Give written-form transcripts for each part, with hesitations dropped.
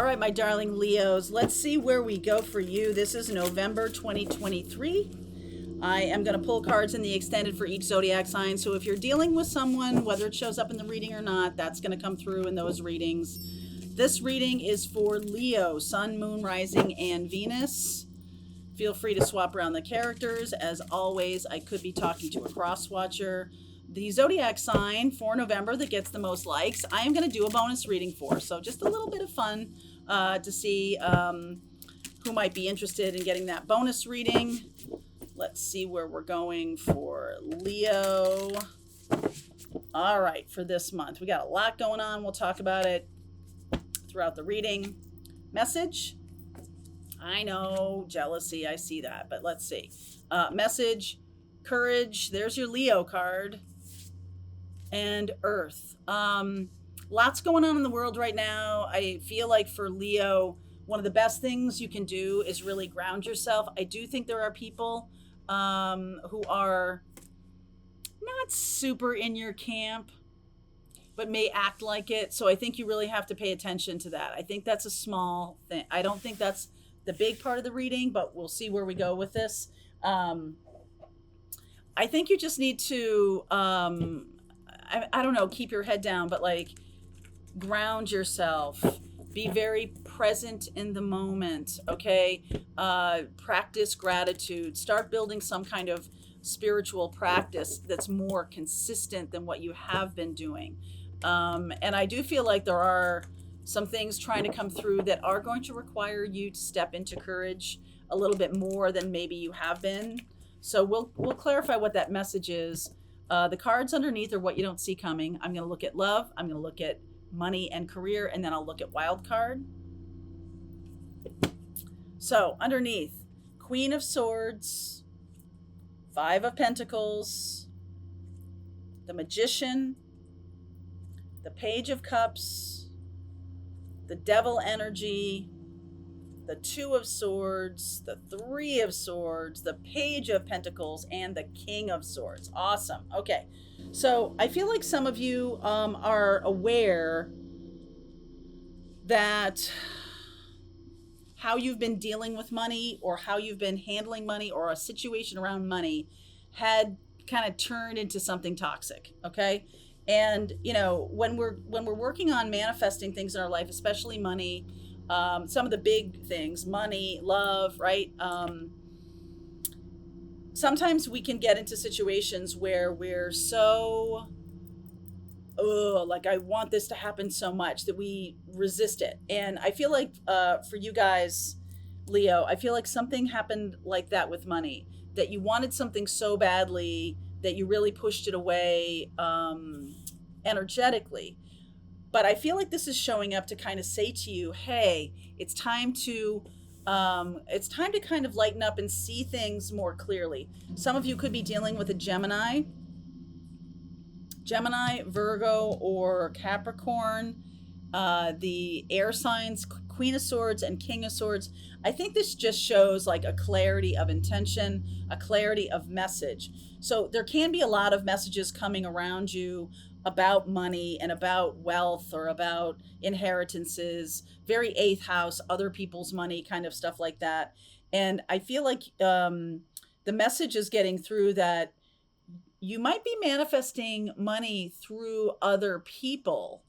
All right, my darling Leos, let's see where we go for you. This is November 2023. I am going to pull cards in the extended for each zodiac sign. So if you're dealing with someone, whether it shows up in the reading or not, that's going to come through in those readings. This reading is for Leo, Sun, Moon, Rising, and Venus. Feel free to swap around the characters. As always, I could be talking to a cross watcher. The zodiac sign for November that gets the most likes, I am going to do a bonus reading for. So just a little bit of fun to see who might be interested in getting that bonus reading. Let's see where we're going for Leo. All right, for this month, we got a lot going on. We'll talk about it throughout the reading. Message. I know, jealousy, I see that, but let's see. Message, courage, there's your Leo card, and earth. Lots going on in the world right now. I feel like for Leo, one of the best things you can do is really ground yourself. I do think there are people who are not super in your camp, but may act like it. So I think you really have to pay attention to that. I think that's a small thing. I don't think that's the big part of the reading, but we'll see where we go with this. I think you just need to, I don't know, keep your head down, but like ground yourself. Be very present in the moment, okay? Practice gratitude. Start building some kind of spiritual practice that's more consistent than what you have been doing. And I do feel like there are some things trying to come through that are going to require you to step into courage a little bit more than maybe you have been. So we'll clarify what that message is. The cards underneath are what you don't see coming. I'm going to look at love. I'm going to look at money and career, and then I'll look at wild card. So underneath, Queen of Swords, Five of Pentacles, the Magician, the Page of Cups, the Devil energy, the Two of Swords, the Three of Swords, the Page of Pentacles, and the King of Swords. Awesome. Okay. So I feel like some of you are aware that how you've been dealing with money or how you've been handling money or a situation around money had kind of turned into something toxic. Okay. And you know, when we're working on manifesting things in our life, especially money, some of the big things, money, love, right? Sometimes we can get into situations where we're so, like I want this to happen so much that we resist it. And I feel like for you guys, Leo, I feel like something happened like that with money, that you wanted something so badly that you really pushed it away energetically. But I feel like this is showing up to kind of say to you, hey, it's time to kind of lighten up and see things more clearly. Some of you could be dealing with a Gemini, Virgo, or Capricorn. The air signs, Queen of Swords and King of Swords. I think this just shows like a clarity of intention, a clarity of message. So there can be a lot of messages coming around you about money and about wealth or about inheritances, very eighth house, other people's money, kind of stuff like that. And I feel like the message is getting through that you might be manifesting money through other people.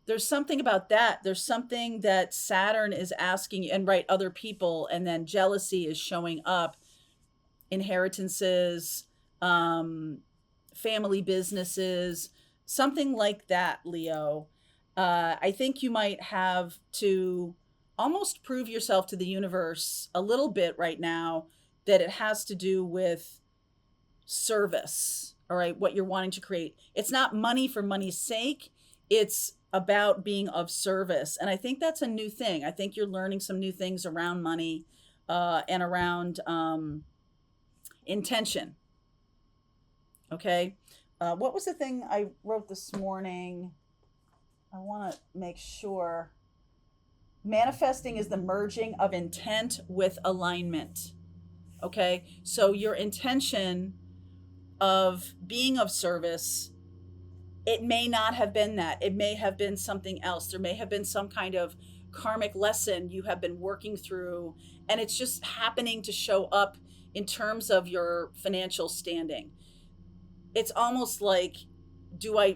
There's something about that. There's something that Saturn is asking, and right, other people, and then jealousy is showing up, inheritances, family businesses, something like that, Leo. I think you might have to almost prove yourself to the universe a little bit right now that it has to do with service, all right, what you're wanting to create. It's not money for money's sake. It's about being of service. And I think that's a new thing. I think you're learning some new things around money and around intention. Okay. What was the thing I wrote this morning? I want to make sure. Manifesting is the merging of intent with alignment. Okay. So your intention of being of service It may not have been that. It may have been something else. There may have been some kind of karmic lesson you have been working through, and it's just happening to show up in terms of your financial standing. It's almost like,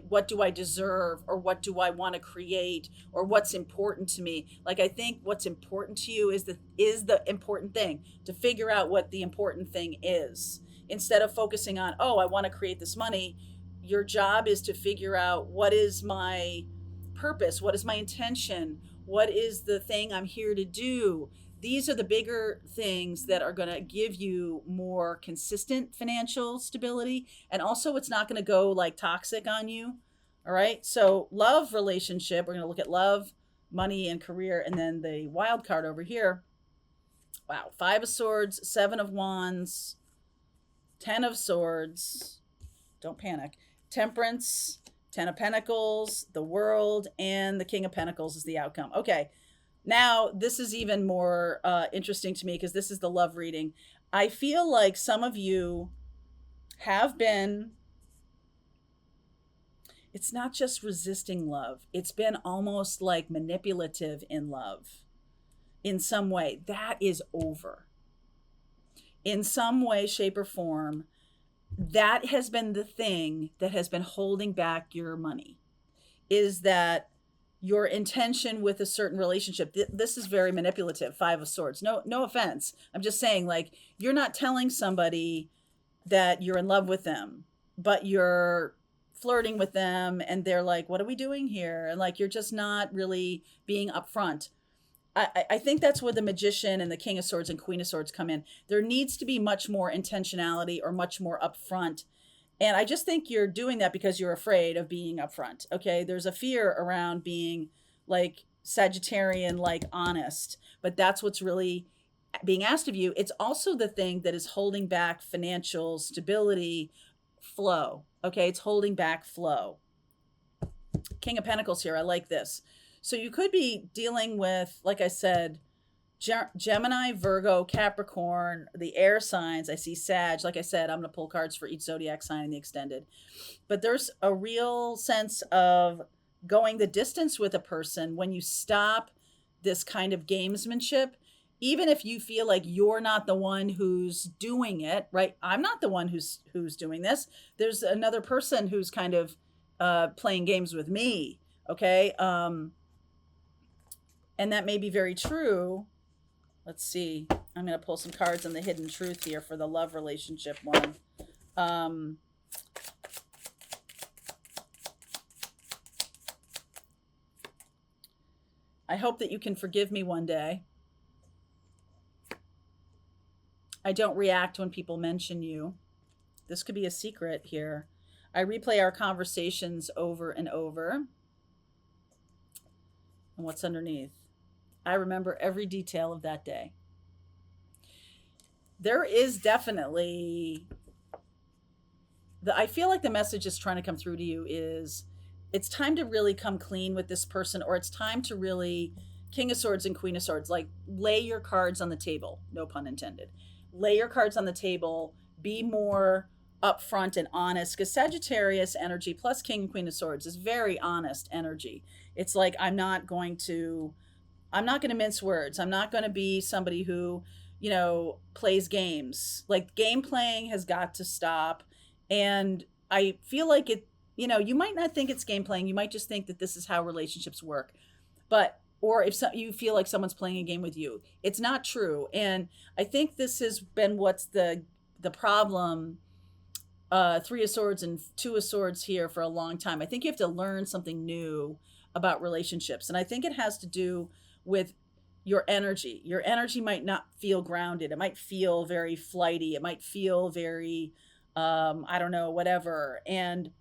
what do I deserve, or what do I want to create, or what's important to me? Like, I think what's important to you is the important thing, to figure out what the important thing is, instead of focusing on, oh, I want to create this money. Your job is to figure out, what is my purpose, what is my intention, what is the thing I'm here to do. These are the bigger things that are going to give you more consistent financial stability. And also, it's not going to go like toxic on you. All right. So, love relationship, we're going to look at love, money, and career. And then the wild card over here. Wow. 5 of Swords, 7 of Wands, 10 of Swords. Don't panic. Temperance, 10 of Pentacles, the World, and the King of Pentacles is the outcome. Okay. Now, this is even more interesting to me, because this is the love reading. I feel like some of you have been, it's not just resisting love, it's been almost like manipulative in love in some way. That is over. In some way, shape, or form, that has been the thing that has been holding back your money, is that your intention with a certain relationship. This is very manipulative. 5 of Swords. No offense. I'm just saying, like, you're not telling somebody that you're in love with them, but you're flirting with them, and they're like, what are we doing here? And like, you're just not really being upfront. I think that's where the Magician and the King of Swords and Queen of Swords come in. There needs to be much more intentionality, or much more upfront. And I just think you're doing that because you're afraid of being upfront. Okay. There's a fear around being like Sagittarian, like honest, but that's what's really being asked of you. It's also the thing that is holding back financial stability, flow. Okay. It's holding back flow. King of Pentacles here. I like this. So you could be dealing with, like I said, Gemini, Virgo, Capricorn, the air signs. I see Sag. Like I said, I'm going to pull cards for each zodiac sign in the extended. But there's a real sense of going the distance with a person when you stop this kind of gamesmanship, even if you feel like you're not the one who's doing it, right? I'm not the one who's doing this. There's another person who's kind of playing games with me, okay? And that may be very true. Let's see. I'm going to pull some cards on the hidden truth here for the love relationship one. I hope that you can forgive me one day. I don't react when people mention you. This could be a secret here. I replay our conversations over and over. And what's underneath? I remember every detail of that day. There is definitely, I feel like the message is trying to come through to you is, it's time to really come clean with this person, or it's time to really, King of Swords and Queen of Swords, like, lay your cards on the table. No pun intended. Lay your cards on the table. Be more upfront and honest, because Sagittarius energy plus King and Queen of Swords is very honest energy. It's like, I'm not going to mince words. I'm not going to be somebody who, plays games. Like, game playing has got to stop. And I feel like it, you might not think it's game playing. You might just think that this is how relationships work. But, or if you feel like someone's playing a game with you, it's not true. And I think this has been what's the problem, 3 of Swords and 2 of Swords here for a long time. I think you have to learn something new about relationships. And I think it has to do with your energy. Your energy might not feel grounded. It might feel very flighty. It might feel very, I don't know, whatever. And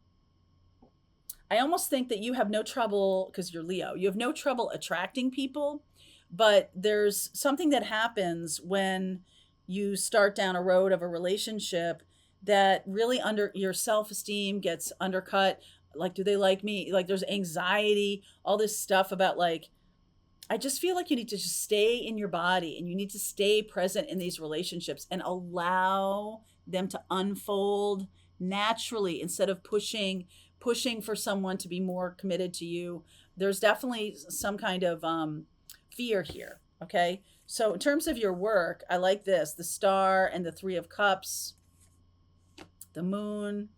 I almost think that you have no trouble, because you're Leo, you have no trouble attracting people, but there's something that happens when you start down a road of a relationship that really your self-esteem gets undercut. Like, do they like me? Like, there's anxiety, all this stuff about, like, I just feel like you need to just stay in your body, and you need to stay present in these relationships and allow them to unfold naturally, instead of pushing pushing for someone to be more committed to you. There's definitely some kind of fear here. Okay. So in terms of your work, I like this, the Star and the Three of Cups, the Moon,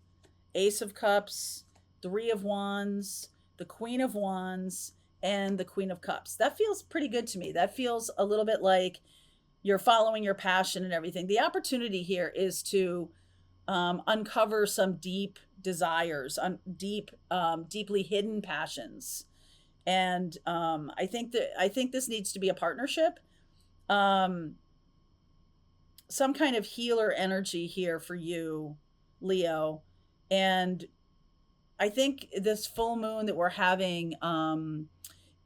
Ace of Cups, Three of Wands, the Queen of Wands, and the Queen of Cups. That feels pretty good to me. That feels a little bit like you're following your passion and everything. The opportunity here is to uncover some deep desires, deeply hidden passions. And I think this needs to be a partnership. Some kind of healer energy here for you, Leo. And I think this full moon that we're having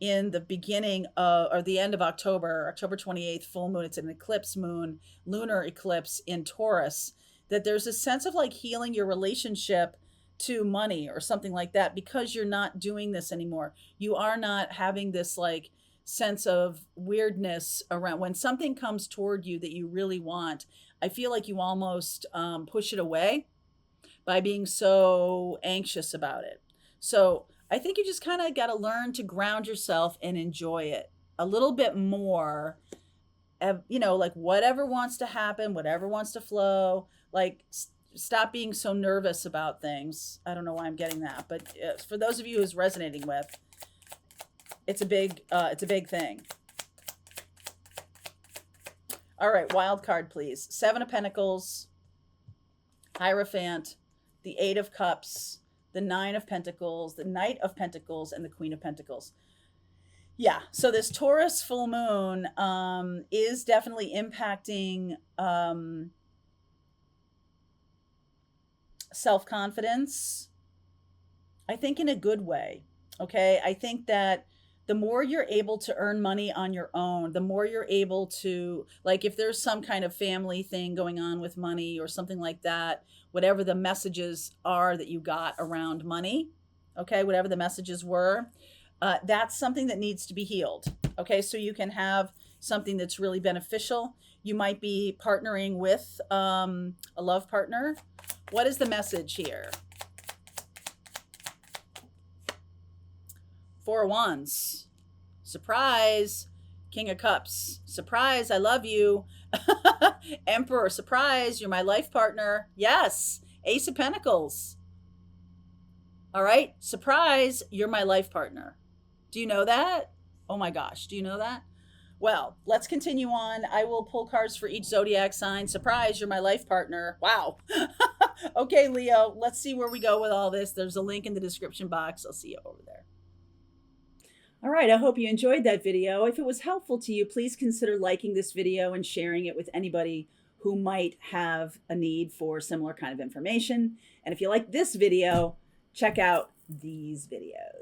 in the beginning of, or the end of October, October 28th, full moon, it's an eclipse moon, lunar eclipse in Taurus, that there's a sense of like healing your relationship to money or something like that, because you're not doing this anymore. You are not having this like sense of weirdness around when something comes toward you that you really want. I feel like you almost push it away by being so anxious about it. So I think you just kind of got to learn to ground yourself and enjoy it a little bit more. You know, like whatever wants to happen, whatever wants to flow, like stop being so nervous about things. I don't know why I'm getting that, but for those of you who's resonating with, it's a big thing. All right, wild card, please. Seven of Pentacles, Hierophant, the Eight of Cups, the Nine of Pentacles, the Knight of Pentacles, and the Queen of Pentacles. Yeah, so this Taurus full moon is definitely impacting self-confidence, I think in a good way. Okay, I think that the more you're able to earn money on your own, the more you're able to, like if there's some kind of family thing going on with money or something like that, whatever the messages are that you got around money, okay, whatever the messages were, that's something that needs to be healed. Okay, so you can have something that's really beneficial. You might be partnering with a love partner. What is the message here? Four of Wands. Surprise. King of Cups. Surprise, I love you. Emperor. Surprise, you're my life partner. Yes. Ace of Pentacles. All right. Surprise, you're my life partner. Do you know that? Oh my gosh. Do you know that? Well, let's continue on. I will pull cards for each zodiac sign. Surprise, you're my life partner. Wow. Okay, Leo, let's see where we go with all this. There's a link in the description box. I'll see you over there. All right, I hope you enjoyed that video. If it was helpful to you, please consider liking this video and sharing it with anybody who might have a need for similar kind of information. And if you like this video, check out these videos.